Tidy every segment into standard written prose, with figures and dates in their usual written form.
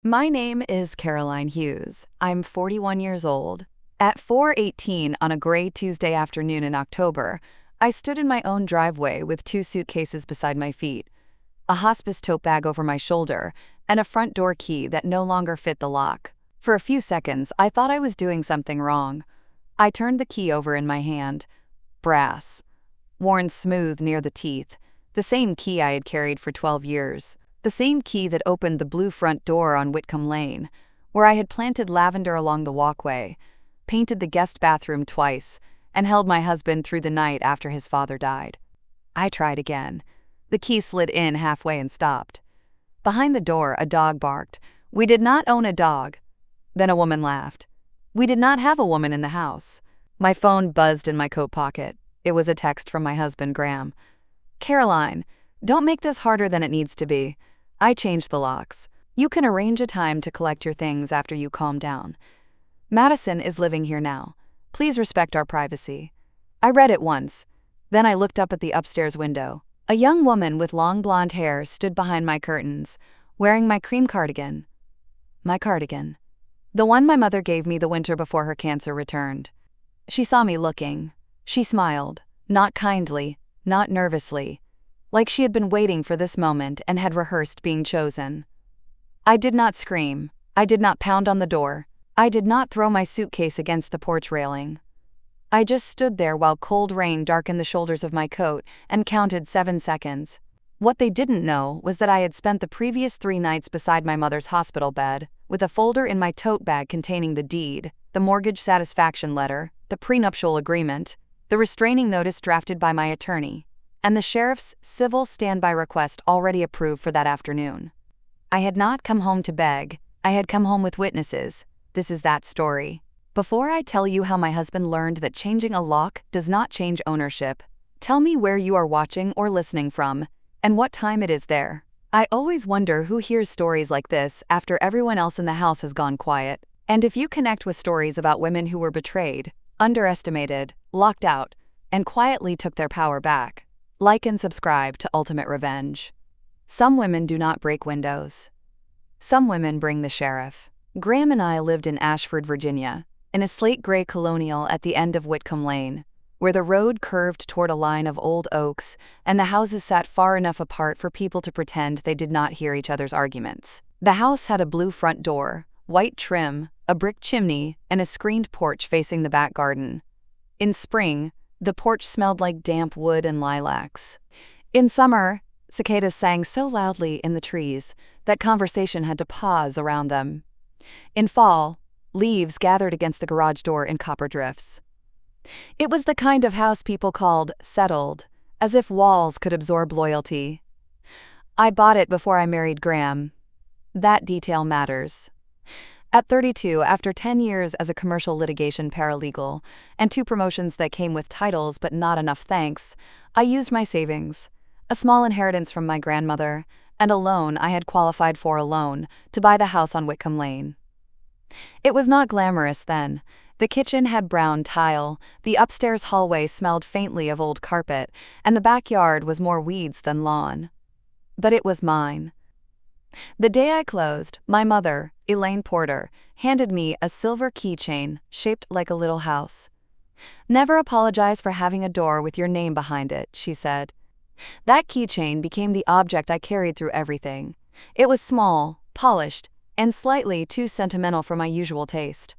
My name is Caroline Hughes. I'm 41 years old. At 4:18 on a gray Tuesday afternoon in October, I stood in my own driveway with two suitcases beside my feet, a hospice tote bag over my shoulder, and a front door key that no longer fit the lock. For a few seconds, I thought I was doing something wrong. I turned the key over in my hand. Brass, worn smooth near the teeth, the same key I had carried for 12 years. The same key that opened the blue front door on Whitcomb Lane, where I had planted lavender along the walkway, painted the guest bathroom twice, and held my husband through the night after his father died. I tried again. The key slid in halfway and stopped. Behind the door, a dog barked. We did not own a dog. Then a woman laughed. We did not have a woman in the house. My phone buzzed in my coat pocket. It was a text from my husband, Graham. Caroline, don't make this harder than it needs to be. I changed the locks. You can arrange a time to collect your things after you calm down. Madison is living here now. Please respect our privacy. I read it once. Then I looked up at the upstairs window. A young woman with long blonde hair stood behind my curtains, wearing my cream cardigan. My cardigan. The one my mother gave me the winter before her cancer returned. She saw me looking. She smiled, not kindly, not nervously, like she had been waiting for this moment and had rehearsed being chosen. I did not scream. I did not pound on the door. I did not throw my suitcase against the porch railing. I just stood there while cold rain darkened the shoulders of my coat and counted 7 seconds. What they didn't know was that I had spent the previous 3 nights beside my mother's hospital bed, with a folder in my tote bag containing the deed, the mortgage satisfaction letter, the prenuptial agreement, the restraining notice drafted by my attorney, and the sheriff's civil standby request already approved for that afternoon. I had not come home to beg. I had come home with witnesses. This is that story. Before I tell you how my husband learned that changing a lock does not change ownership, tell me where you are watching or listening from, and what time it is there. I always wonder who hears stories like this after everyone else in the house has gone quiet, and if you connect with stories about women who were betrayed, underestimated, locked out, and quietly took their power back. Like and subscribe to Ultimate Revenge. Some women do not break windows. Some women bring the sheriff. Graham and I lived in Ashford, Virginia, in a slate-gray colonial at the end of Whitcomb Lane, where the road curved toward a line of old oaks and the houses sat far enough apart for people to pretend they did not hear each other's arguments. The house had a blue front door, white trim, a brick chimney, and a screened porch facing the back garden. In spring, the porch smelled like damp wood and lilacs. In summer, cicadas sang so loudly in the trees that conversation had to pause around them. In fall, leaves gathered against the garage door in copper drifts. It was the kind of house people called settled, as if walls could absorb loyalty. I bought it before I married Graham. That detail matters. At 32, after 10 years as a commercial litigation paralegal and 2 promotions that came with titles but not enough thanks, I used my savings, a small inheritance from my grandmother, and a loan I had qualified for alone to buy the house on Whitcomb Lane. It was not glamorous then. The kitchen had brown tile, the upstairs hallway smelled faintly of old carpet, and the backyard was more weeds than lawn. But it was mine. The day I closed, my mother, Elaine Porter, handed me a silver keychain shaped like a little house. Never apologize for having a door with your name behind it, she said. That keychain became the object I carried through everything. It was small, polished, and slightly too sentimental for my usual taste.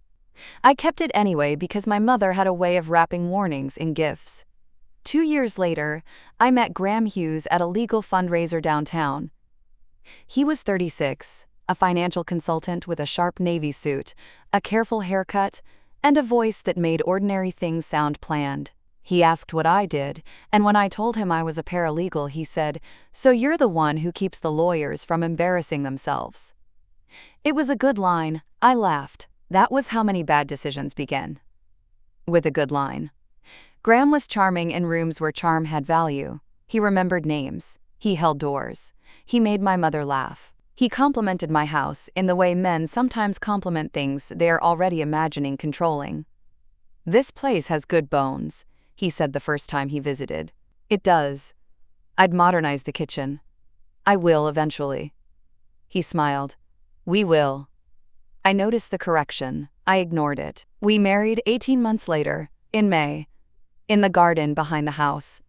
I kept it anyway because my mother had a way of wrapping warnings in gifts. 2 years later, I met Graham Hughes at a legal fundraiser downtown. He was 36, a financial consultant with a sharp navy suit, a careful haircut, and a voice that made ordinary things sound planned. He asked what I did, and when I told him I was a paralegal, he said, "So you're the one who keeps the lawyers from embarrassing themselves." It was a good line. I laughed. That was how many bad decisions begin. With a good line. Graham was charming in rooms where charm had value. He remembered names. He held doors. He made my mother laugh. He complimented my house in the way men sometimes compliment things they are already imagining controlling. "This place has good bones," he said the first time he visited. "It does. I'd modernize the kitchen. I will eventually." He smiled. We will. I noticed the correction. I ignored it. We married 18 months later, in May, in the garden behind the house.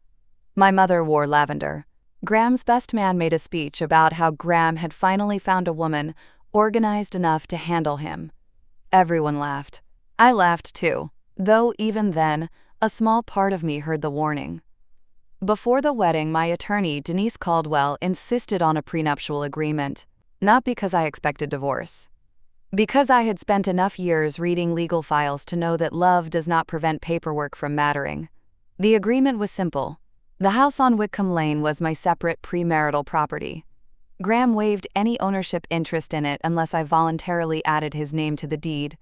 My mother wore lavender. Graham's best man made a speech about how Graham had finally found a woman organized enough to handle him. Everyone laughed. I laughed too, though even then, a small part of me heard the warning. Before the wedding, my attorney, Denise Caldwell, insisted on a prenuptial agreement, not because I expected divorce. Because I had spent enough years reading legal files to know that love does not prevent paperwork from mattering. The agreement was simple. The house on Whitcomb Lane was my separate premarital property. Graham waived any ownership interest in it unless I voluntarily added his name to the deed,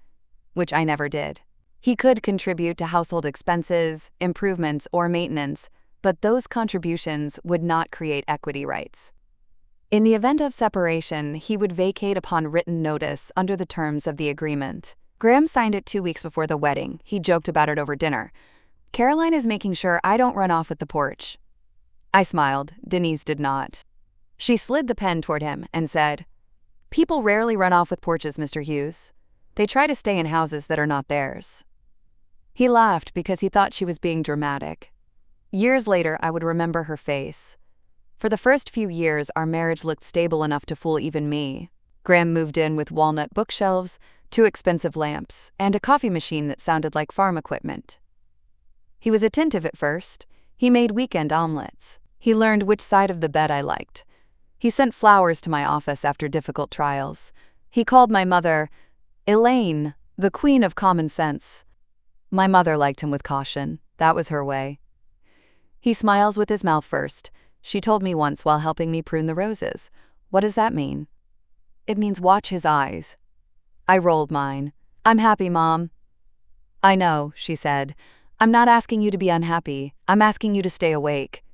which I never did. He could contribute to household expenses, improvements, or maintenance, but those contributions would not create equity rights. In the event of separation, he would vacate upon written notice under the terms of the agreement. Graham signed it 2 weeks before the wedding. He joked about it over dinner. "Caroline is making sure I don't run off with the porch." I smiled. Denise did not. She slid the pen toward him and said, "People rarely run off with porches, Mr. Hughes. They try to stay in houses that are not theirs." He laughed because he thought she was being dramatic. Years later, I would remember her face. For the first few years, our marriage looked stable enough to fool even me. Graham moved in with walnut bookshelves, 2 expensive lamps, and a coffee machine that sounded like farm equipment. He was attentive at first. He made weekend omelets. He learned which side of the bed I liked. He sent flowers to my office after difficult trials. He called my mother Elaine, the queen of common sense. My mother liked him with caution. That was her way. He smiles with his mouth first. She told me once while helping me prune the roses. What does that mean? It means watch his eyes. I rolled mine. I'm happy, Mom. I know, she said. I'm not asking you to be unhappy. I'm asking you to stay awake.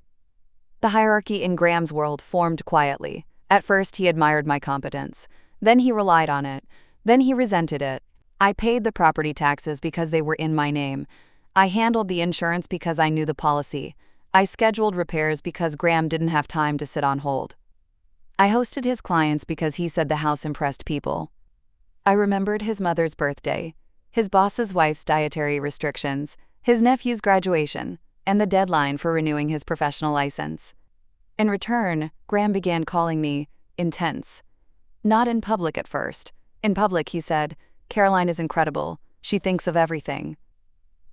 The hierarchy in Graham's world formed quietly. At first, he admired my competence. Then he relied on it. Then he resented it. I paid the property taxes because they were in my name. I handled the insurance because I knew the policy. I scheduled repairs because Graham didn't have time to sit on hold. I hosted his clients because he said the house impressed people. I remembered his mother's birthday, his boss's wife's dietary restrictions, his nephew's graduation, and the deadline for renewing his professional license. In return, Graham began calling me intense. Not in public at first. In public, he said, "Caroline is incredible. She thinks of everything."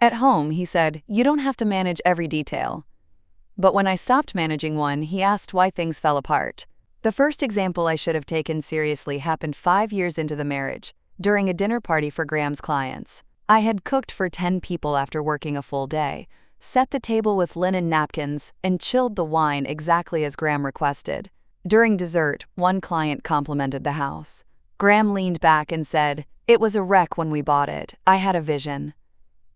At home, he said, "You don't have to manage every detail." But when I stopped managing one, he asked why things fell apart. The first example I should have taken seriously happened 5 years into the marriage, during a dinner party for Graham's clients. I had cooked for 10 people after working a full day, set the table with linen napkins, and chilled the wine exactly as Graham requested. During dessert, one client complimented the house. Graham leaned back and said, "It was a wreck when we bought it. I had a vision."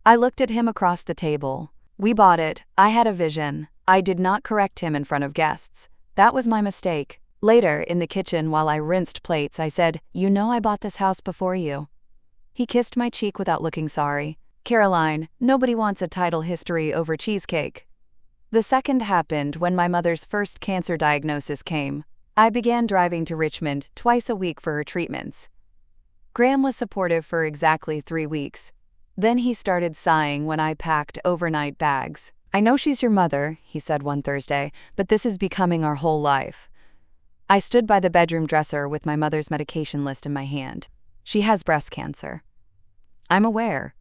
I looked at him across the table. "We bought it. I had a vision." I did not correct him in front of guests. That was my mistake. Later, in the kitchen while I rinsed plates, I said, "You know I bought this house before you." He kissed my cheek without looking sorry. "Caroline, nobody wants a title history over cheesecake." The second happened when my mother's first cancer diagnosis came. I began driving to Richmond twice a week for her treatments. Graham was supportive for exactly 3 weeks. Then he started sighing when I packed overnight bags. "I know she's your mother," he said one Thursday, "but this is becoming our whole life." I stood by the bedroom dresser with my mother's medication list in my hand. "She has breast cancer." "I'm aware."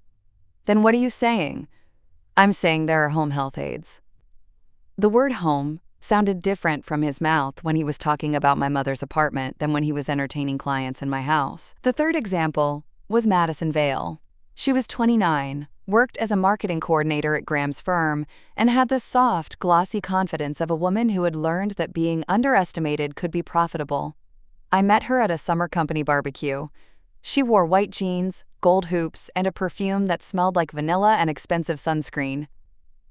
"Then what are you saying?" "I'm saying there are home health aides." The word home sounded different from his mouth when he was talking about my mother's apartment than when he was entertaining clients in my house. The third example was Madison Vale. She was 29, worked as a marketing coordinator at Graham's firm, and had the soft, glossy confidence of a woman who had learned that being underestimated could be profitable. I met her at a summer company barbecue. She wore white jeans, gold hoops, and a perfume that smelled like vanilla and expensive sunscreen.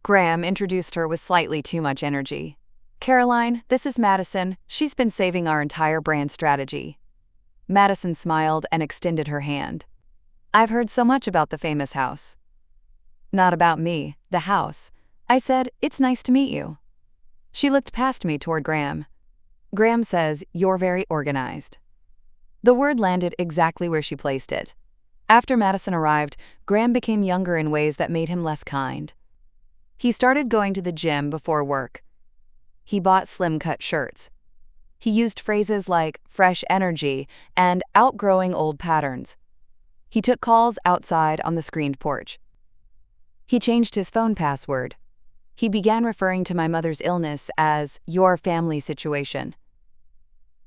Graham introduced her with slightly too much energy. "Caroline, this is Madison. She's been saving our entire brand strategy." Madison smiled and extended her hand. "I've heard so much about the famous house." "Not about me, the house." I said, "It's nice to meet you." She looked past me toward Graham. "Graham says you're very organized." The word landed exactly where she placed it. After Madison arrived, Graham became younger in ways that made him less kind. He started going to the gym before work. He bought slim-cut shirts. He used phrases like fresh energy and outgrowing old patterns. He took calls outside on the screened porch. He changed his phone password. He began referring to my mother's illness as your family situation.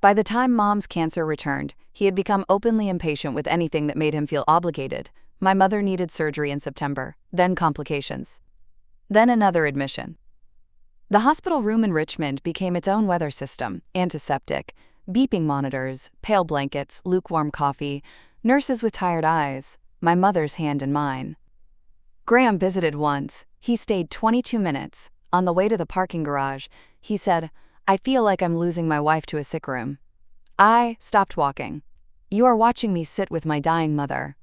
By the time Mom's cancer returned, he had become openly impatient with anything that made him feel obligated. My mother needed surgery in September, then complications. Then another admission. The hospital room in Richmond became its own weather system: antiseptic, beeping monitors, pale blankets, lukewarm coffee, nurses with tired eyes, my mother's hand in mine. Graham visited once. He stayed 22 minutes. On the way to the parking garage, he said, "I feel like I'm losing my wife to a sick room." I stopped walking. "You are watching me sit with my dying mother."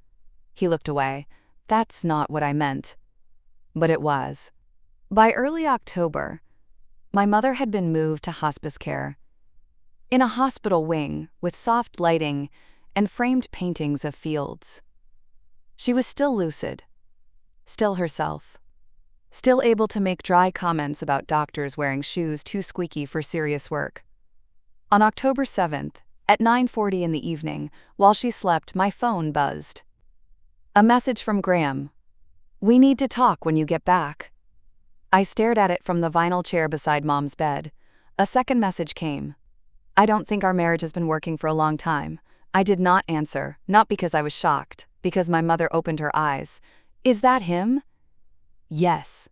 He looked away. "That's not what I meant." But it was. By early October, my mother had been moved to hospice care. In a hospital wing with soft lighting and framed paintings of fields. She was still lucid, still herself, still able to make dry comments about doctors wearing shoes too squeaky for serious work. On October 7th, at 9:40 in the evening, while she slept, my phone buzzed. A message from Graham. "We need to talk when you get back." I stared at it from the vinyl chair beside Mom's bed. A second message came. "I don't think our marriage has been working for a long time." I did not answer, not because I was shocked, because my mother opened her eyes. "Is that him?" "Yes."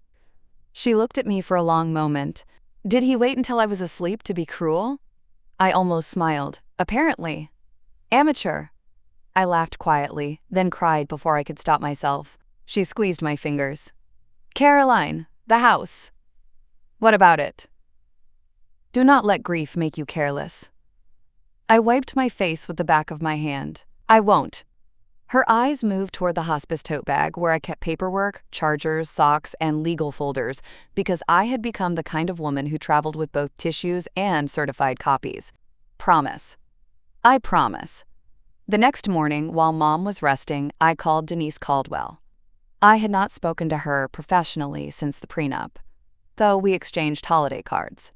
She looked at me for a long moment. Did he wait until I was asleep to be cruel? I almost smiled. Apparently. Amateur. I laughed quietly, then cried before I could stop myself. She squeezed my fingers. "Caroline, the house. What about it?" "Do not let grief make you careless." I wiped my face with the back of my hand. "I won't." Her eyes moved toward the hospice tote bag where I kept paperwork, chargers, socks, and legal folders because I had become the kind of woman who traveled with both tissues and certified copies. Promise. I promise. The next morning, while Mom was resting, I called Denise Caldwell. I had not spoken to her professionally since the prenup, though we exchanged holiday cards.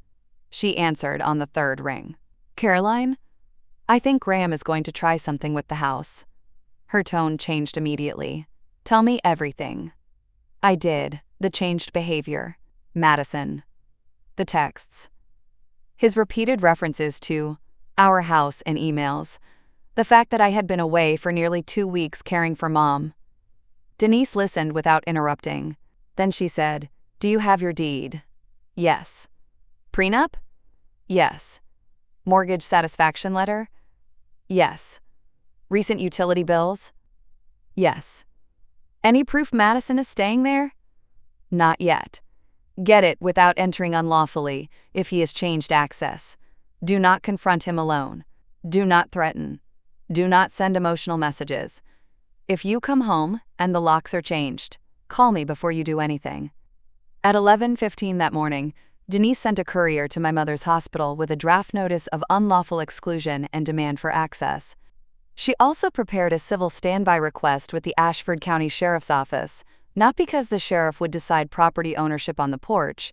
She answered on the third ring. "Caroline, I think Graham is going to try something with the house." Her tone changed immediately. "Tell me everything." I did. The changed behavior. Madison. The texts. His repeated references to our house in emails. The fact that I had been away for nearly 2 weeks caring for Mom. Denise listened without interrupting. Then she said, "Do you have your deed?" "Yes." "Prenup?" "Yes." "Mortgage satisfaction letter?" "Yes." "Recent utility bills?" "Yes." "Any proof Madison is staying there?" "Not yet." "Get it without entering unlawfully if he has changed access. Do not confront him alone. Do not threaten. Do not send emotional messages. If you come home and the locks are changed, call me before you do anything." At 11:15 that morning, Denise sent a courier to my mother's hospital with a draft notice of unlawful exclusion and demand for access. She also prepared a civil standby request with the Ashford County Sheriff's Office, not because the sheriff would decide property ownership on the porch,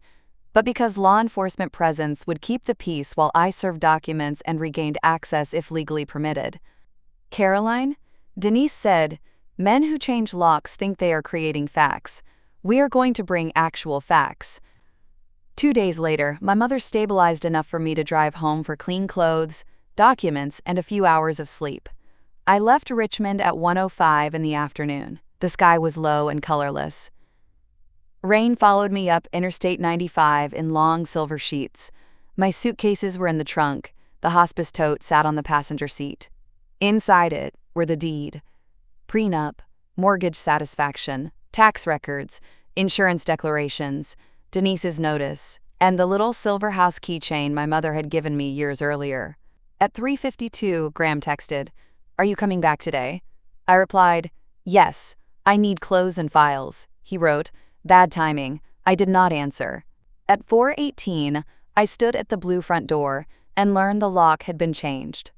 but because law enforcement presence would keep the peace while I served documents and regained access if legally permitted. "Caroline," Denise said, "men who change locks think they are creating facts. We are going to bring actual facts." 2 days later, my mother stabilized enough for me to drive home for clean clothes, documents, and a few hours of sleep. I left Richmond at 1:05 in the afternoon. The sky was low and colorless. Rain followed me up Interstate 95 in long silver sheets. My suitcases were in the trunk. The hospice tote sat on the passenger seat. Inside it were the deed, prenup, mortgage satisfaction, tax records, insurance declarations, Denise's notice, and the little silver house keychain my mother had given me years earlier. At 3:52, Graham texted, "Are you coming back today?" I replied, "Yes, I need clothes and files." He wrote, "Bad timing." I did not answer. At 4:18, I stood at the blue front door and learned the lock had been changed.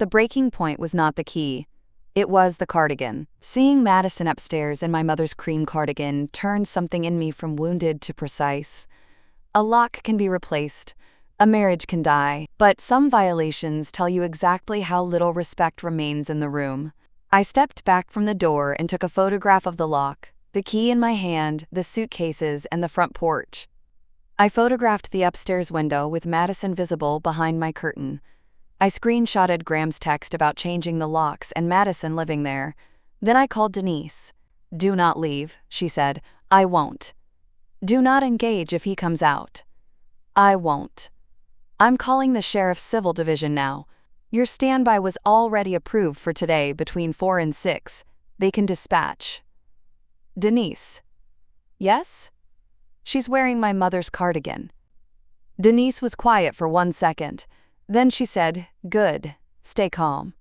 The breaking point was not the key. It was the cardigan. Seeing Madison upstairs in my mother's cream cardigan turned something in me from wounded to precise. A lock can be replaced. A marriage can die. But some violations tell you exactly how little respect remains in the room. I stepped back from the door and took a photograph of the lock, the key in my hand, the suitcases, and the front porch. I photographed the upstairs window with Madison visible behind my curtain. I screenshotted Graham's text about changing the locks and Madison living there. Then I called Denise. "Do not leave," she said. "I won't." "Do not engage if he comes out." "I won't." "I'm calling the Sheriff's Civil Division now. Your standby was already approved for today between 4 and 6. They can dispatch." "Denise." "Yes?" "She's wearing my mother's cardigan." Denise was quiet for 1 second. Then she said, "Good. Stay calm."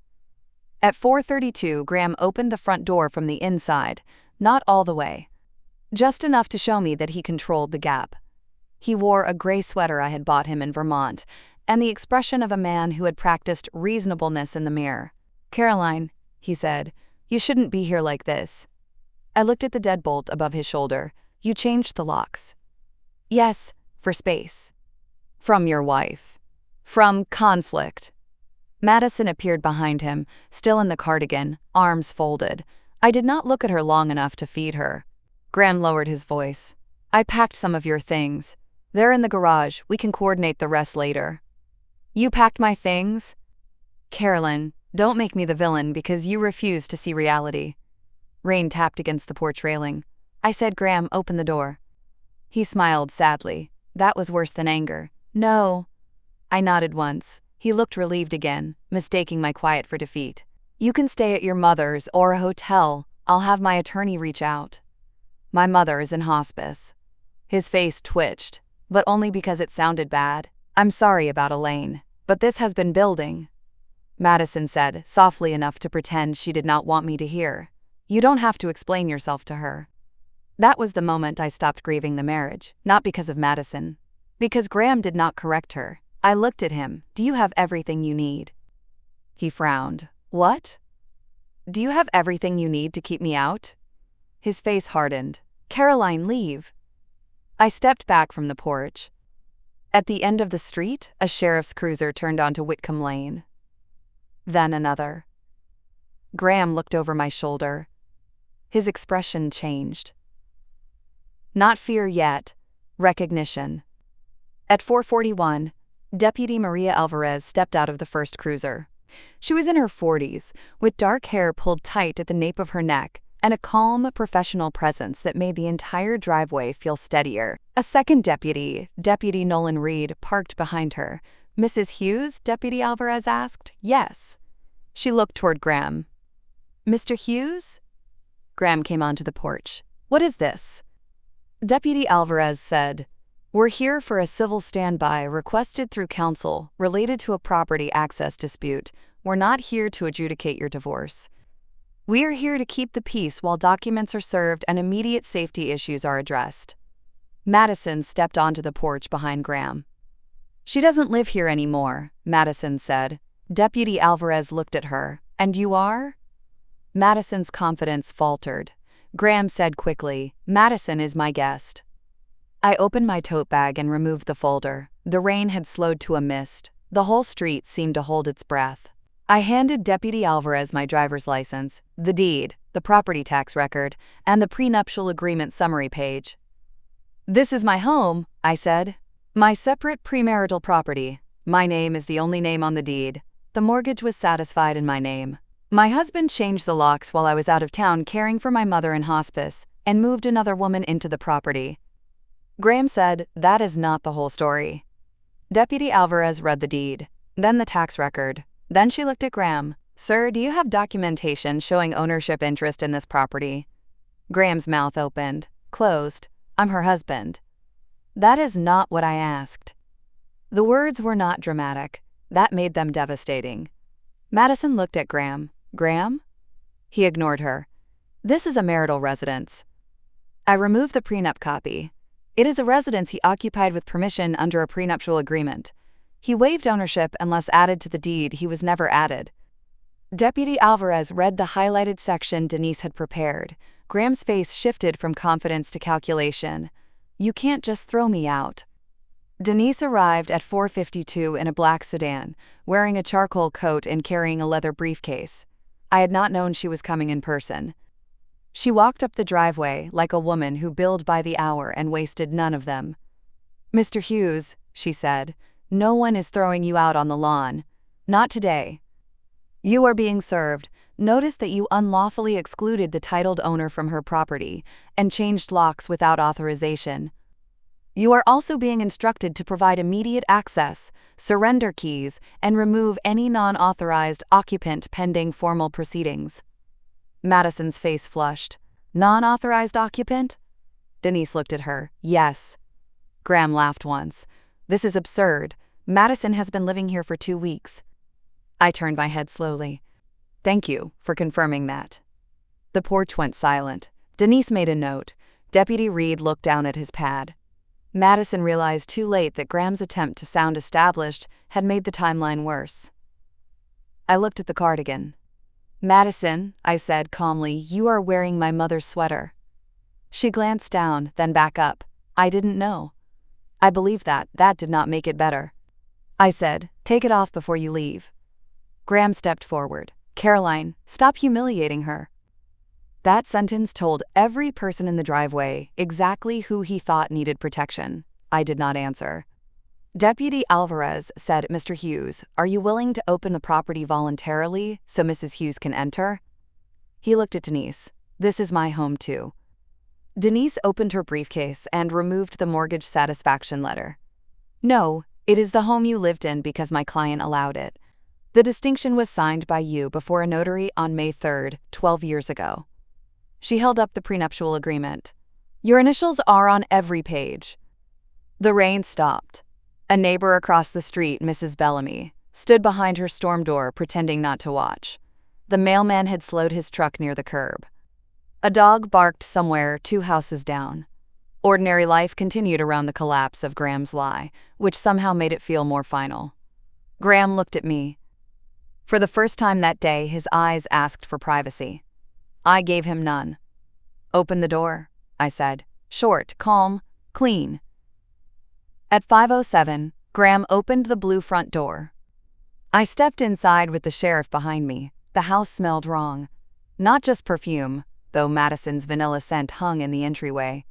At 4:32, Graham opened the front door from the inside, not all the way. Just enough to show me that he controlled the gap. He wore a gray sweater I had bought him in Vermont, and the expression of a man who had practiced reasonableness in the mirror. "Caroline," he said, "you shouldn't be here like this." I looked at the deadbolt above his shoulder. "You changed the locks." "Yes, for space." "From your wife." "From conflict." Madison appeared behind him, still in the cardigan, arms folded. I did not look at her long enough to feed her. Graham lowered his voice. "I packed some of your things. They're in the garage. We can coordinate the rest later." "You packed my things?" "Carolyn, don't make me the villain because you refuse to see reality." Rain tapped against the porch railing. I said, "Graham, open the door." He smiled sadly. That was worse than anger. "No." I nodded once. He looked relieved again, mistaking my quiet for defeat. "You can stay at your mother's or a hotel. I'll have my attorney reach out." "My mother is in hospice." His face twitched, but only because it sounded bad. "I'm sorry about Elaine, but this has been building," Madison said, softly enough to pretend she did not want me to hear. "You don't have to explain yourself to her." That was the moment I stopped grieving the marriage, not because of Madison. Because Graham did not correct her. I looked at him. "Do you have everything you need?" He frowned. "What?" "Do you have everything you need to keep me out?" His face hardened. "Caroline, leave." I stepped back from the porch. At the end of the street, a sheriff's cruiser turned onto Whitcomb Lane. Then another. Graham looked over my shoulder. His expression changed. Not fear yet, recognition. At 4:41, Deputy Maria Alvarez stepped out of the first cruiser. She was in her 40s, with dark hair pulled tight at the nape of her neck, and a calm, professional presence that made the entire driveway feel steadier. A second deputy, Deputy Nolan Reed, parked behind her. "Mrs. Hughes?" Deputy Alvarez asked. "Yes." She looked toward Graham. "Mr. Hughes?" Graham came onto the porch. "What is this?" Deputy Alvarez said, "We're here for a civil standby requested through counsel related to a property access dispute. We're not here to adjudicate your divorce. We are here to keep the peace while documents are served and immediate safety issues are addressed." Madison stepped onto the porch behind Graham. "She doesn't live here anymore," Madison said. Deputy Alvarez looked at her. "And you are?" Madison's confidence faltered. Graham said quickly, "Madison is my guest." I opened my tote bag and removed the folder. The rain had slowed to a mist. The whole street seemed to hold its breath. I handed Deputy Alvarez my driver's license, the deed, the property tax record, and the prenuptial agreement summary page. "This is my home," I said. "My separate premarital property. My name is the only name on the deed. The mortgage was satisfied in my name. My husband changed the locks while I was out of town caring for my mother in hospice and moved another woman into the property." Graham said, "That is not the whole story." Deputy Alvarez read the deed, then the tax record. Then she looked at Graham. "Sir, do you have documentation showing ownership interest in this property?" Graham's mouth opened, closed. "I'm her husband." "That is not what I asked." The words were not dramatic. That made them devastating. Madison looked at Graham. "Graham?" He ignored her. "This is a marital residence." I removed the prenup copy. "It is a residence he occupied with permission under a prenuptial agreement. He waived ownership unless added to the deed. He was never added." Deputy Alvarez read the highlighted section Denise had prepared. Graham's face shifted from confidence to calculation. "You can't just throw me out." Denise arrived at 4:52 in a black sedan, wearing a charcoal coat and carrying a leather briefcase. I had not known she was coming in person. She walked up the driveway like a woman who billed by the hour and wasted none of them. "Mr. Hughes," she said, "no one is throwing you out on the lawn. Not today. You are being served. Notice that you unlawfully excluded the titled owner from her property and changed locks without authorization. You are also being instructed to provide immediate access, surrender keys, and remove any non-authorized occupant pending formal proceedings." Madison's face flushed. "Non-authorized occupant?" Denise looked at her. "Yes." Graham laughed once. "This is absurd. Madison has been living here for 2 weeks. I turned my head slowly. "Thank you for confirming that." The porch went silent. Denise made a note. Deputy Reed looked down at his pad. Madison realized too late that Graham's attempt to sound established had made the timeline worse. I looked at the cardigan. "Madison," I said calmly, "you are wearing my mother's sweater." She glanced down, then back up. "I didn't know." "I believe that. That did not make it better." I said, "Take it off before you leave." Graham stepped forward. "Caroline, stop humiliating her." That sentence told every person in the driveway exactly who he thought needed protection. I did not answer. Deputy Alvarez said, "Mr. Hughes, are you willing to open the property voluntarily so Mrs. Hughes can enter?" He looked at Denise. "This is my home too." Denise opened her briefcase and removed the mortgage satisfaction letter. "No, it is the home you lived in because my client allowed it. The distinction was signed by you before a notary on May 3rd, 12 years ago." She held up the prenuptial agreement. "Your initials are on every page." The rain stopped. A neighbor across the street, Mrs. Bellamy, stood behind her storm door pretending not to watch. The mailman had slowed his truck near the curb. A dog barked somewhere 2 houses down. Ordinary life continued around the collapse of Graham's lie, which somehow made it feel more final. Graham looked at me. For the first time that day, his eyes asked for privacy. I gave him none. "Open the door," I said. Short, calm, clean. At 5:07, Graham opened the blue front door. I stepped inside with the sheriff behind me. The house smelled wrong. Not just perfume, though Madison's vanilla scent hung in the entryway.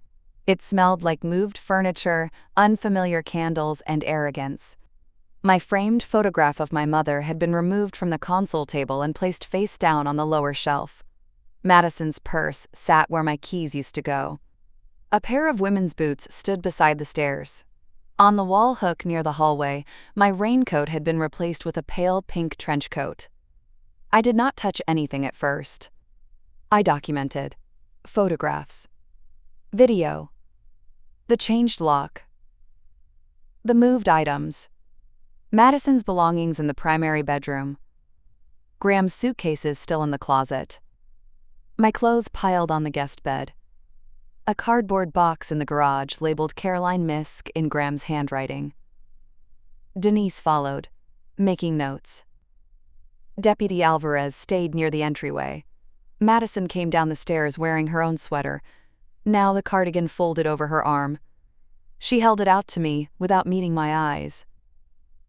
It smelled like moved furniture, unfamiliar candles, and arrogance. My framed photograph of my mother had been removed from the console table and placed face down on the lower shelf. Madison's purse sat where my keys used to go. A pair of women's boots stood beside the stairs. On the wall hook near the hallway, my raincoat had been replaced with a pale pink trench coat. I did not touch anything at first. I documented. Photographs. Video. The changed lock. The moved items. Madison's belongings in the primary bedroom. Graham's suitcases still in the closet. My clothes piled on the guest bed. A cardboard box in the garage labeled Caroline Misk in Graham's handwriting. Denise followed, making notes. Deputy Alvarez stayed near the entryway. Madison came down the stairs wearing her own sweater, now the cardigan folded over her arm. She held it out to me without meeting my eyes.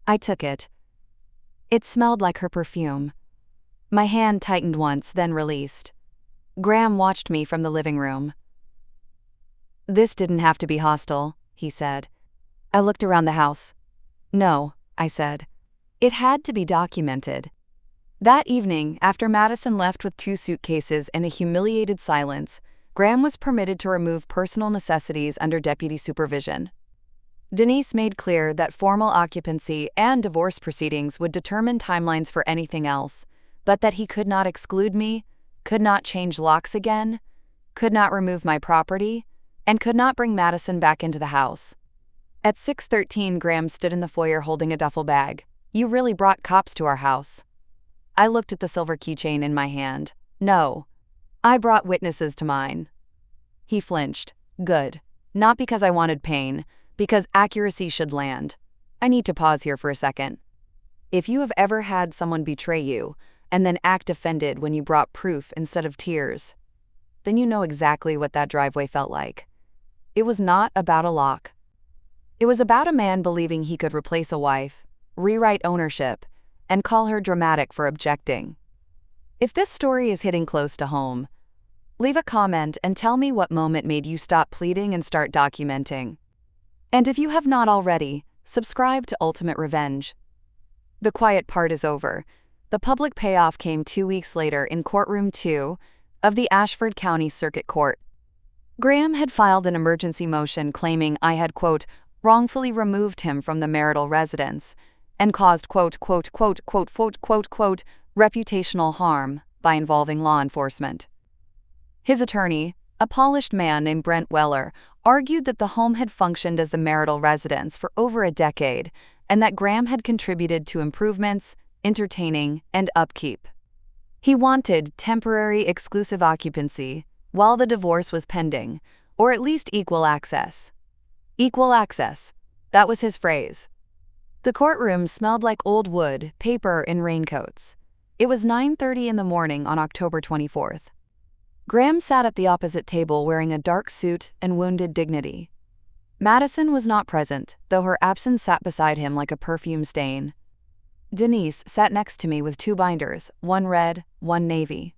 I took it. It smelled like her perfume. My hand tightened once, then released. Graham watched me from the living room. "This didn't have to be hostile," he said. I looked around the house. "No," I said. "It had to be documented." That evening, after Madison left with 2 suitcases and a humiliated silence, Graham was permitted to remove personal necessities under deputy supervision. Denise made clear that formal occupancy and divorce proceedings would determine timelines for anything else, but that he could not exclude me, could not change locks again, could not remove my property, and could not bring Madison back into the house. At 6:13, Graham stood in the foyer holding a duffel bag. "You really brought cops to our house." I looked at the silver keychain in my hand. "No, I brought witnesses to mine." He flinched. "Good. Not because I wanted pain, because accuracy should land. I need to pause here for a second. If you have ever had someone betray you, and then act offended when you brought proof instead of tears. Then you know exactly what that driveway felt like. It was not about a lock. It was about a man believing he could replace a wife, rewrite ownership, and call her dramatic for objecting. If this story is hitting close to home, leave a comment and tell me what moment made you stop pleading and start documenting. And if you have not already, subscribe to Ultimate Revenge. The quiet part is over. The public payoff came 2 weeks later in Courtroom 2 of the Ashford County Circuit Court. Graham had filed an emergency motion claiming I had, quote, wrongfully removed him from the marital residence and caused, quote, reputational harm by involving law enforcement. His attorney, a polished man named Brent Weller, argued that the home had functioned as the marital residence for over a decade and that Graham had contributed to improvements, entertaining, and upkeep. He wanted temporary exclusive occupancy while the divorce was pending, or at least equal access. Equal access. That was his phrase. The courtroom smelled like old wood, paper, and raincoats. It was 9:30 in the morning on October 24th. Graham sat at the opposite table wearing a dark suit and wounded dignity. Madison was not present, though her absence sat beside him like a perfume stain. Denise sat next to me with 2 binders, one red, one navy.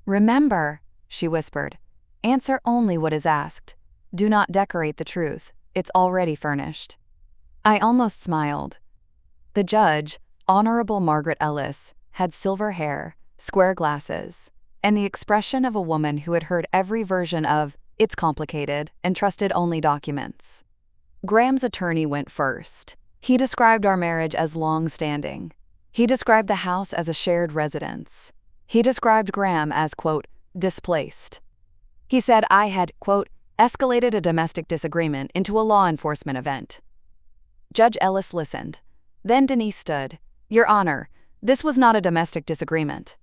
"Remember," she whispered, "answer only what is asked. Do not decorate the truth. It's already furnished." I almost smiled. The judge, Honorable Margaret Ellis, had silver hair, square glasses, and the expression of a woman who had heard every version of "it's complicated" and trusted only documents. Graham's attorney went first. He described our marriage as long-standing. He described the house as a shared residence. He described Graham as, quote, displaced. He said I had, quote, escalated a domestic disagreement into a law enforcement event. Judge Ellis listened. Then Denise stood. "Your Honor, this was not a domestic disagreement.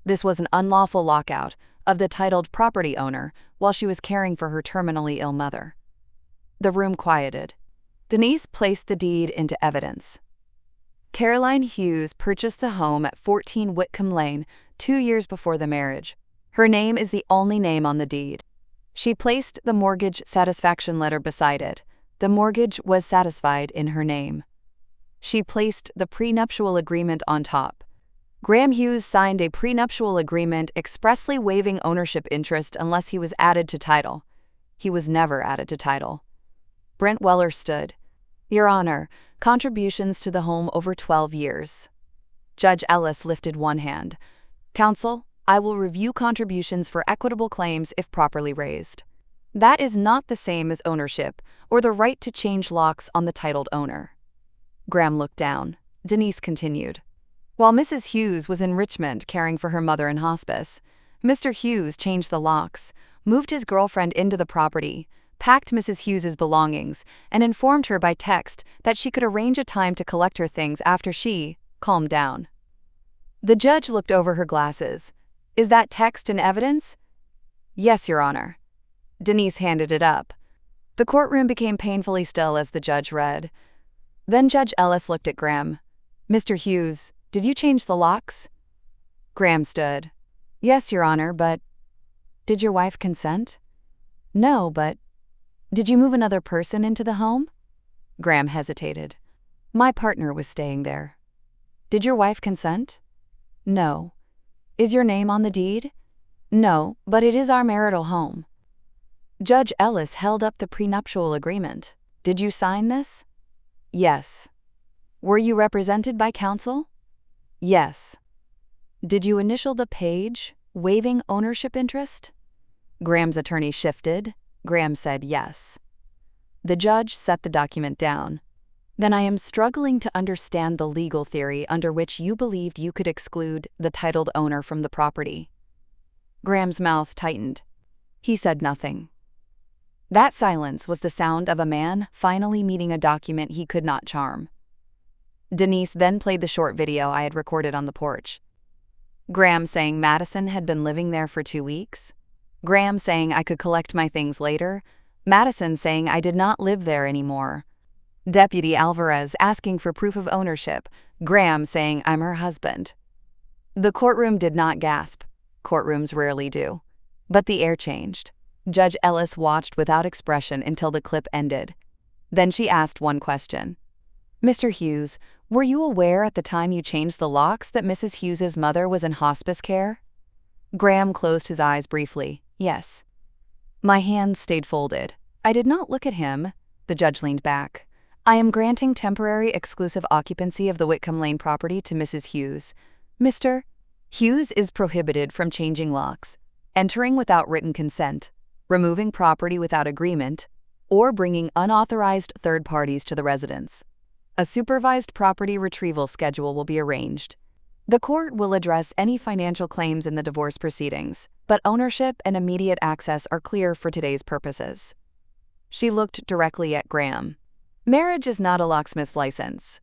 This was an unlawful lockout of the titled property owner while she was caring for her terminally ill mother." The room quieted. Denise placed the deed into evidence. Caroline Hughes purchased the home at 14 Whitcomb Lane 2 years before the marriage. Her name is the only name on the deed. She placed the mortgage satisfaction letter beside it. The mortgage was satisfied in her name. She placed the prenuptial agreement on top. Graham Hughes signed a prenuptial agreement expressly waiving ownership interest unless he was added to title. He was never added to title. Brent Weller stood. "Your Honor, contributions to the home over 12 years." Judge Ellis lifted one hand. "Counsel, I will review contributions for equitable claims if properly raised. That is not the same as ownership or the right to change locks on the titled owner." Graham looked down. Denise continued. "While Mrs. Hughes was in Richmond caring for her mother in hospice, Mr. Hughes changed the locks, moved his girlfriend into the property, packed Mrs. Hughes's belongings, and informed her by text that she could arrange a time to collect her things after she calmed down." The judge looked over her glasses. "Is that text in evidence?" "Yes, Your Honor." Denise handed it up. The courtroom became painfully still as the judge read. Then Judge Ellis looked at Graham. "Mr. Hughes, did you change the locks?" Graham stood. "Yes, Your Honor, but..." "Did your wife consent?" "No, but..." "Did you move another person into the home?" Graham hesitated. "My partner was staying there." "Did your wife consent?" "No." "Is your name on the deed?" "No, but it is our marital home." Judge Ellis held up the prenuptial agreement. "Did you sign this?" "Yes." "Were you represented by counsel?" "Yes." "Did you initial the page, waiving ownership interest?" Graham's attorney shifted. Graham said yes. The judge set the document down. "Then I am struggling to understand the legal theory under which you believed you could exclude the titled owner from the property." Graham's mouth tightened. He said nothing. That silence was the sound of a man finally meeting a document he could not charm. Denise then played the short video I had recorded on the porch. Graham saying Madison had been living there for 2 weeks. Graham saying I could collect my things later. Madison saying I did not live there anymore. Deputy Alvarez asking for proof of ownership. Graham saying I'm her husband. The courtroom did not gasp. Courtrooms rarely do. But the air changed. Judge Ellis watched without expression until the clip ended. Then she asked one question. "Mr. Hughes, were you aware at the time you changed the locks that Mrs. Hughes's mother was in hospice care?" Graham closed his eyes briefly. "Yes." My hands stayed folded. I did not look at him. The judge leaned back. "I am granting temporary exclusive occupancy of the Whitcomb Lane property to Mrs. Hughes. Mr. Hughes is prohibited from changing locks, entering without written consent, removing property without agreement, or bringing unauthorized third parties to the residence. A supervised property retrieval schedule will be arranged. The court will address any financial claims in the divorce proceedings, but ownership and immediate access are clear for today's purposes." She looked directly at Graham. "Marriage is not a locksmith's license."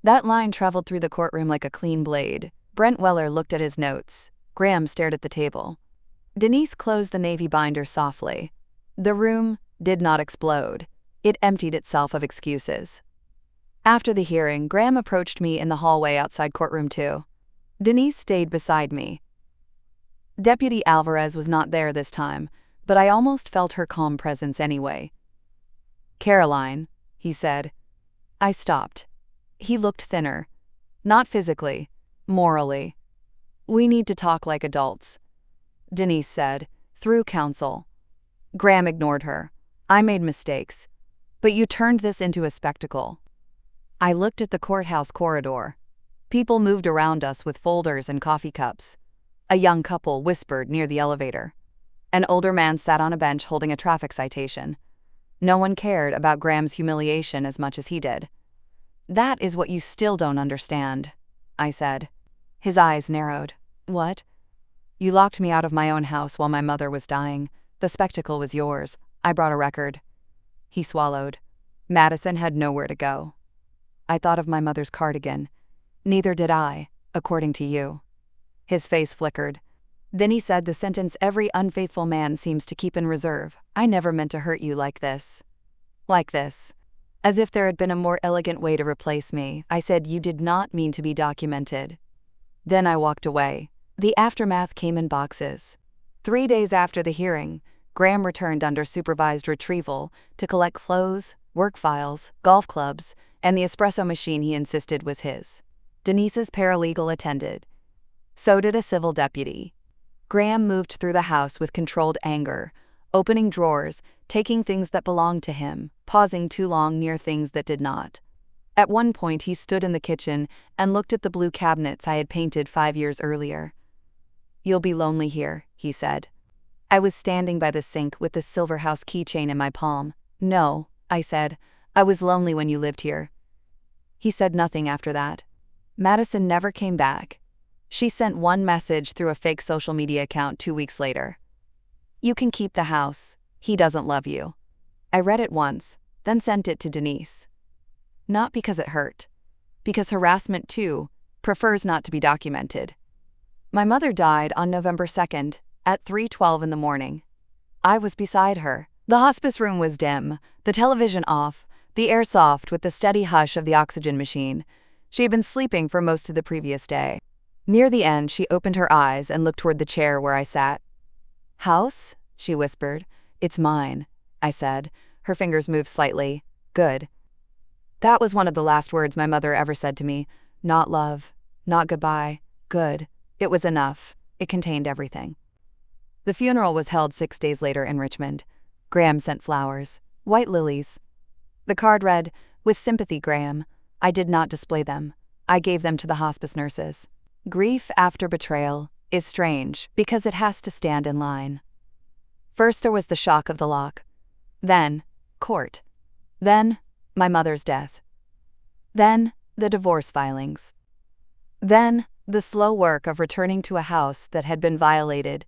That line traveled through the courtroom like a clean blade. Brent Weller looked at his notes. Graham stared at the table. Denise closed the navy binder softly. The room did not explode. It emptied itself of excuses. After the hearing, Graham approached me in the hallway outside courtroom 2. Denise stayed beside me. Deputy Alvarez was not there this time, but I almost felt her calm presence anyway. "Caroline," he said. I stopped. He looked thinner. Not physically, morally. "We need to talk like adults," Denise said, through counsel. Graham ignored her. "I made mistakes, but you turned this into a spectacle." I looked at the courthouse corridor. People moved around us with folders and coffee cups. A young couple whispered near the elevator. An older man sat on a bench holding a traffic citation. No one cared about Graham's humiliation as much as he did. "That is what you still don't understand," I said. His eyes narrowed. "What?" "You locked me out of my own house while my mother was dying. The spectacle was yours. I brought a record." He swallowed. "Madison had nowhere to go." "I thought of my mother's cardigan." "Neither did I, according to you." His face flickered. Then he said the sentence every unfaithful man seems to keep in reserve. "I never meant to hurt you like this." Like this. As if there had been a more elegant way to replace me, I said you did not mean to be documented. Then I walked away. The aftermath came in boxes. 3 days after the hearing, Graham returned under supervised retrieval to collect clothes, work files, golf clubs, and the espresso machine he insisted was his. Denise's paralegal attended. So did a civil deputy. Graham moved through the house with controlled anger, opening drawers, taking things that belonged to him, pausing too long near things that did not. At one point he stood in the kitchen and looked at the blue cabinets I had painted 5 years earlier. "You'll be lonely here," he said. I was standing by the sink with the Silverhouse keychain in my palm. "No," I said, "I was lonely when you lived here." He said nothing after that. Madison never came back. She sent one message through a fake social media account 2 weeks later. "You can keep the house. He doesn't love you." I read it once, then sent it to Denise. Not because it hurt. Because harassment, too, prefers not to be documented. My mother died on November 2nd, at 3:12 in the morning. I was beside her. The hospice room was dim, the television off, the air soft with the steady hush of the oxygen machine. She had been sleeping for most of the previous day. Near the end, she opened her eyes and looked toward the chair where I sat. "House?" she whispered. "It's mine," I said. Her fingers moved slightly. "Good." That was one of the last words my mother ever said to me. Not love, not goodbye, good. It was enough. It contained everything. The funeral was held 6 days later in Richmond. Graham sent flowers, white lilies. The card read, "With sympathy, Graham." I did not display them. I gave them to the hospice nurses. Grief after betrayal is strange because it has to stand in line. First there was the shock of the lock. Then, court. Then, my mother's death. Then, the divorce filings. Then, the slow work of returning to a house that had been violated,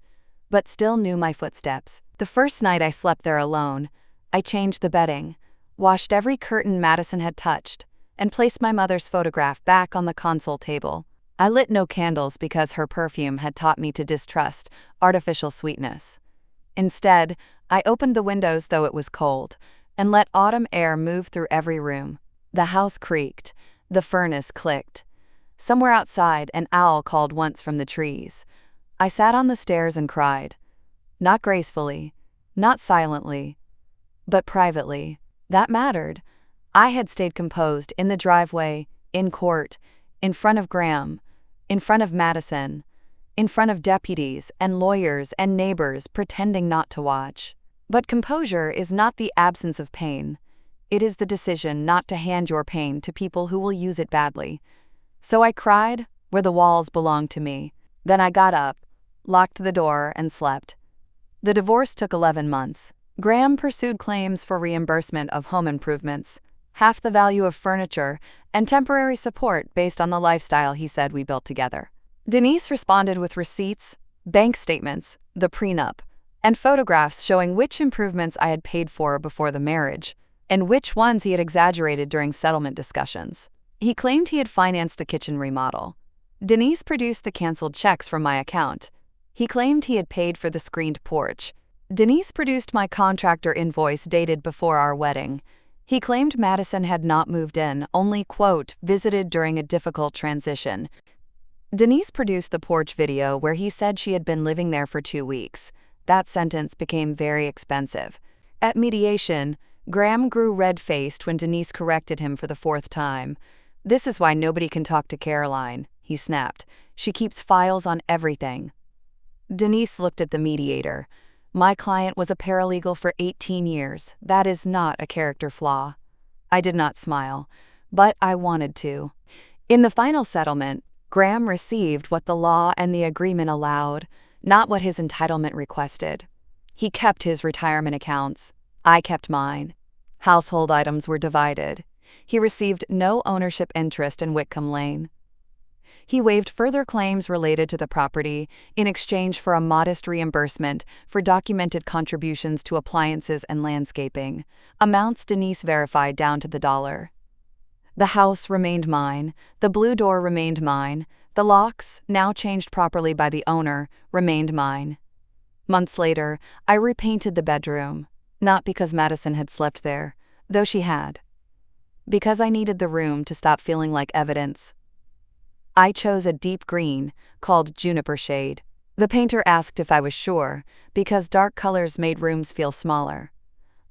but still knew my footsteps. The first night I slept there alone, I changed the bedding, washed every curtain Madison had touched, and placed my mother's photograph back on the console table. I lit no candles because her perfume had taught me to distrust artificial sweetness. Instead, I opened the windows though it was cold, and let autumn air move through every room. The house creaked, the furnace clicked. Somewhere outside, an owl called once from the trees. I sat on the stairs and cried. Not gracefully, not silently, but privately. That mattered. I had stayed composed in the driveway, in court, in front of Graham, in front of Madison, in front of deputies and lawyers and neighbors pretending not to watch. But composure is not the absence of pain. It is the decision not to hand your pain to people who will use it badly. So I cried where the walls belonged to me. Then I got up, locked the door, and slept. The divorce took 11 months. Graham pursued claims for reimbursement of home improvements, half the value of furniture, and temporary support based on the lifestyle he said we built together. Denise responded with receipts, bank statements, the prenup, and photographs showing which improvements I had paid for before the marriage, and which ones he had exaggerated during settlement discussions. He claimed he had financed the kitchen remodel. Denise produced the canceled checks from my account. He claimed he had paid for the screened porch. Denise produced my contractor invoice dated before our wedding. He claimed Madison had not moved in, only, quote, visited during a difficult transition. Denise produced the porch video where he said she had been living there for 2 weeks. That sentence became very expensive. At mediation, Graham grew red-faced when Denise corrected him for the 4th time. "This is why nobody can talk to Caroline," he snapped. "She keeps files on everything." Denise looked at the mediator. "My client was a paralegal for 18 years. That is not a character flaw." I did not smile, but I wanted to. In the final settlement, Graham received what the law and the agreement allowed, not what his entitlement requested. He kept his retirement accounts. I kept mine. Household items were divided. He received no ownership interest in Whitcomb Lane. He waived further claims related to the property in exchange for a modest reimbursement for documented contributions to appliances and landscaping, amounts Denise verified down to the dollar. The house remained mine, the blue door remained mine, the locks, now changed properly by the owner, remained mine. Months later, I repainted the bedroom, not because Madison had slept there, though she had, because I needed the room to stop feeling like evidence. I chose a deep green, called juniper shade. The painter asked if I was sure, because dark colors made rooms feel smaller.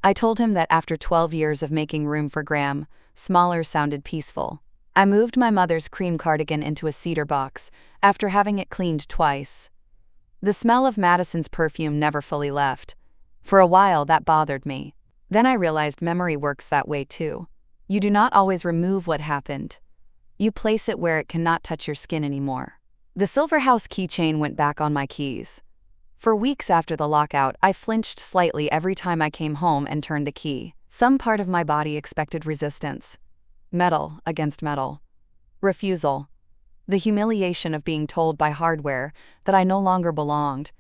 I told him that after 12 years of making room for Graham, smaller sounded peaceful. I moved my mother's cream cardigan into a cedar box, after having it cleaned twice. The smell of Madison's perfume never fully left. For a while that bothered me. Then I realized memory works that way too. You do not always remove what happened. You place it where it cannot touch your skin anymore. The silver house keychain went back on my keys. For weeks after the lockout, I flinched slightly every time I came home and turned the key. Some part of my body expected resistance. Metal against metal. Refusal. The humiliation of being told by hardware that I no longer belonged.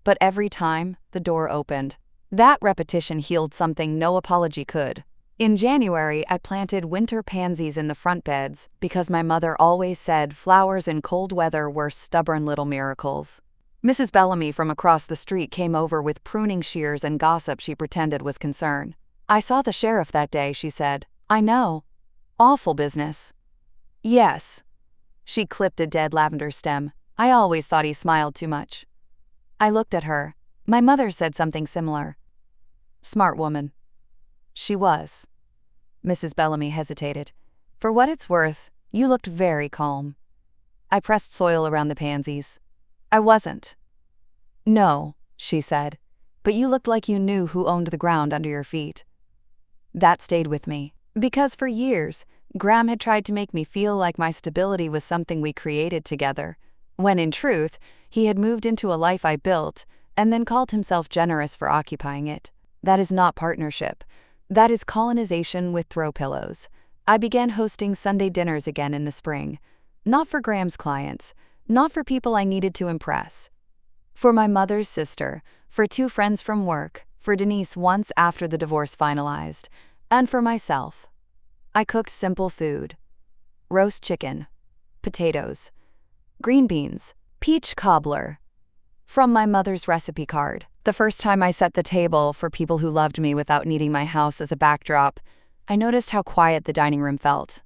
But every time, the door opened. That repetition healed something no apology could. In January, I planted winter pansies in the front beds because my mother always said flowers in cold weather were stubborn little miracles. Mrs. Bellamy from across the street came over with pruning shears and gossip she pretended was concern. "I saw the sheriff that day," she said. "I know. Awful business." "Yes." She clipped a dead lavender stem. "I always thought he smiled too much." I looked at her. My mother said something similar. "Smart woman." She was. Mrs. Bellamy hesitated. "For what it's worth, you looked very calm." I pressed soil around the pansies. "I wasn't." "No," she said, "but you looked like you knew who owned the ground under your feet." That stayed with me, because for years, Graham had tried to make me feel like my stability was something we created together, when in truth, he had moved into a life I built and then called himself generous for occupying it. That is not partnership. That is colonization with throw pillows. I began hosting Sunday dinners again in the spring. Not for Graham's clients, not for people I needed to impress. For my mother's sister, for 2 friends from work, for Denise once after the divorce finalized, and for myself. I cooked simple food. Roast chicken, potatoes, green beans, peach cobbler. From my mother's recipe card. The first time I set the table for people who loved me without needing my house as a backdrop, I noticed how quiet the dining room felt.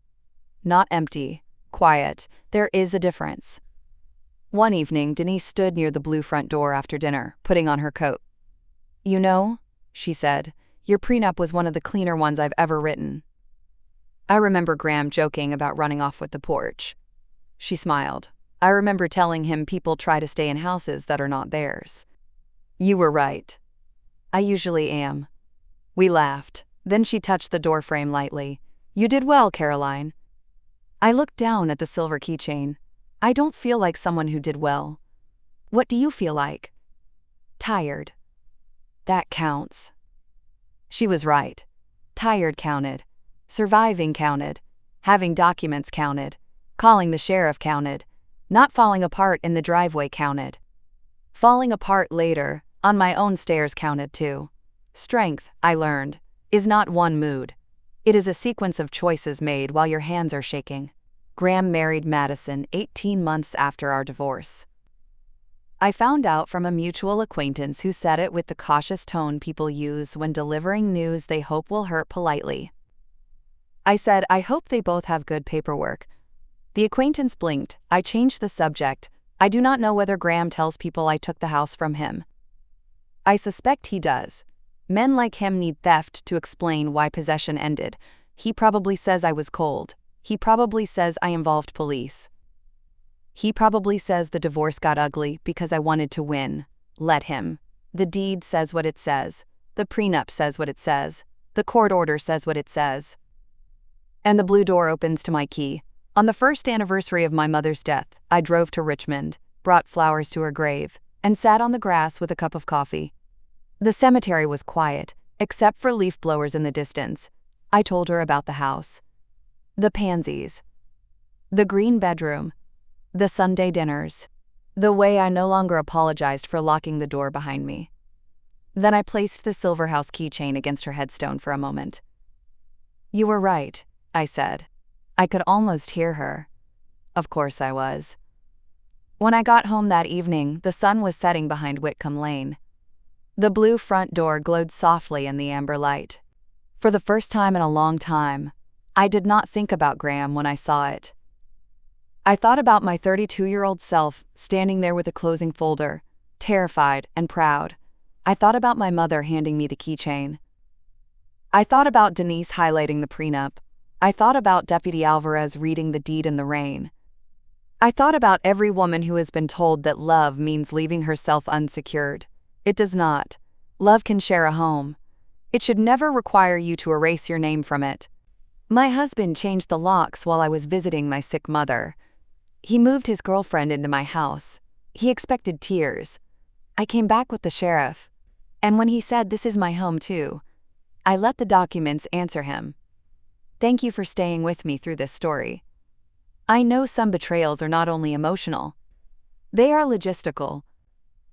Not empty, quiet. There is a difference. One evening, Denise stood near the blue front door after dinner, putting on her coat. "You know," she said, "your prenup was one of the cleaner ones I've ever written." I remember Graham joking about running off with the porch. She smiled. I remember telling him people try to stay in houses that are not theirs. "You were right. I usually am." We laughed. Then she touched the doorframe lightly. "You did well, Caroline." I looked down at the silver keychain. I don't feel like someone who did well. What do you feel like? Tired. That counts. She was right. Tired counted. Surviving counted. Having documents counted. Calling the sheriff counted. Not falling apart in the driveway counted. Falling apart later, on my own stairs, counted too. Strength, I learned, is not one mood. It is a sequence of choices made while your hands are shaking. Graham married Madison 18 months after our divorce. I found out from a mutual acquaintance who said it with the cautious tone people use when delivering news they hope will hurt politely. I said, "I hope they both have good paperwork." The acquaintance blinked. I changed the subject. "I do not know whether Graham tells people I took the house from him. I suspect he does. Men like him need theft to explain why possession ended. He probably says I was cold. He probably says I involved police. He probably says the divorce got ugly because I wanted to win. Let him. The deed says what it says. The prenup says what it says. The court order says what it says." And the blue door opens to my key. On the first anniversary of my mother's death, I drove to Richmond, brought flowers to her grave, and sat on the grass with a cup of coffee. The cemetery was quiet, except for leaf blowers in the distance. I told her about the house. The pansies. The green bedroom. The Sunday dinners. The way I no longer apologized for locking the door behind me. Then I placed the silver house keychain against her headstone for a moment. "You were right," I said. I could almost hear her. Of course I was. When I got home that evening, the sun was setting behind Whitcomb Lane. The blue front door glowed softly in the amber light. For the first time in a long time, I did not think about Graham when I saw it. I thought about my 32-year-old self standing there with a closing folder, terrified and proud. I thought about my mother handing me the keychain. I thought about Denise highlighting the prenup. I thought about Deputy Alvarez reading the deed in the rain. I thought about every woman who has been told that love means leaving herself unsecured. It does not. Love can share a home. It should never require you to erase your name from it. My husband changed the locks while I was visiting my sick mother. He moved his girlfriend into my house. He expected tears. I came back with the sheriff. And when he said, "This is my home too," I let the documents answer him. Thank you for staying with me through this story. I know some betrayals are not only emotional. They are logistical.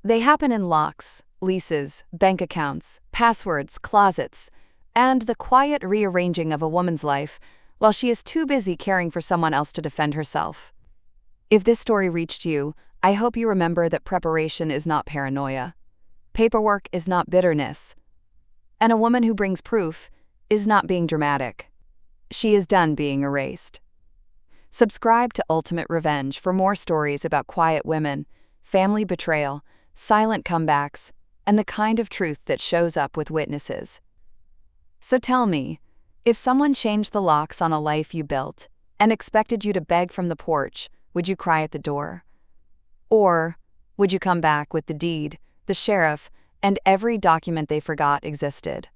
They happen in locks, leases, bank accounts, passwords, closets, and the quiet rearranging of a woman's life while she is too busy caring for someone else to defend herself. If this story reached you, I hope you remember that preparation is not paranoia. Paperwork is not bitterness. And a woman who brings proof is not being dramatic. She is done being erased. Subscribe to Ultimate Revenge for more stories about quiet women, family betrayal, silent comebacks, and the kind of truth that shows up with witnesses. So tell me, if someone changed the locks on a life you built and expected you to beg from the porch, would you cry at the door? Or would you come back with the deed, the sheriff, and every document they forgot existed?